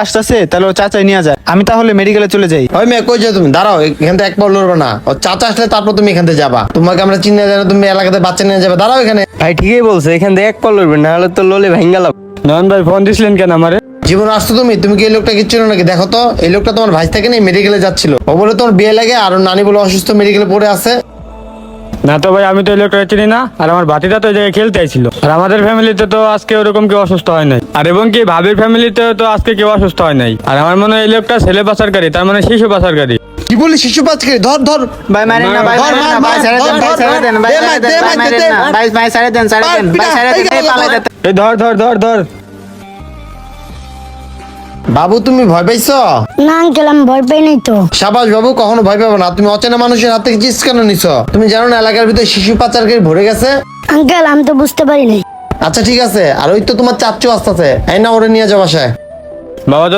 আসতেছে, তাহলে ও চাচাই নিয়ে যায়। আমি তাহলে মেডিকেলে চলে যাই। ওই মেয়ে কই যাও তুমি? দাঁড়াও, এখান থেকে এক পা লড়বে না। ও চাচা আসলে তারপর তুমি এখান থেকে যাবা। তোমাকে আমরা চিনে জানো, তুমি এলাকাতে বাচ্চা নিয়ে যাবে। দাঁড়াও এখানে। ভাই ঠিকই বলছে, এখান থেকে এক পা লড়বে, না হলে তো লোলে ভাঙ্গালাম। নয়ন ভাই ফোন দিছিলেন কেন আমারে? জীবন আসতো তুমি কি এই লোকটা কিচ্ছু নাকি? দেখো তো, এই লোকটা তোমার ভাই থেকে নেই, মেডিকেলে যাচ্ছিল। ও বলে তোমার বিয়ে লাগে, আর ওর নানি বলে অসুস্থ, মেডিকেলে পড়ে আছে। না তো ভাই, আমি তো এই লোকটা চিনি না। আর আমার ভাতিটা তো ওই জায়গায় খেলতে আইছিল। আর আমাদের ফ্যামিলিতে তো আজকে ওরকম কেউ অসুস্থ হয় নাই। আর এবং কি ভাবির ফ্যামিলিতে তো আজকে কেউ অসুস্থ হয় নাই। আর আমার মনে হয় এই লোকটা ছেলে পাচারকারী, তার মানে শিশু পাচারকারী। কি বলি শিশু পাচকে? ধর ধর। ভাই মারেন না, ভাই ধর, মারেন না, মার, ভাই ছেড়ে দেন, ধর, ভাই ছেড়ে ধর, দেন, ভাই দে, ছেড়ে দেন, দে, ভাই মারেন দে, না, ভাই ছেড়ে দেন, ছেড়ে দেন, ভাই ছেড়ে দেন, এই পালাইতে। এই ধর ধর ধর ধর। বাবু তুমি ভয় পাইছো? না আঙ্কেল, আমি ভয় পাই নাই তো। সাবাস বাবু, কখনো ভয় পাবো না। তুমি অচেনা মানুষের হাত থেকে চিজ কেন নিছো? তুমি জানো না এলাকার ভিতরে শিশু পাচারকারী ভরে গেছে? আঙ্কেল, আমি তো বুঝতে পারি নাই। আচ্ছা ঠিক আছে, আর ওই তো তোমার চাচ্চু আসতেছে, এই না ওরে নিয়ে যাও বাসায়। বাবা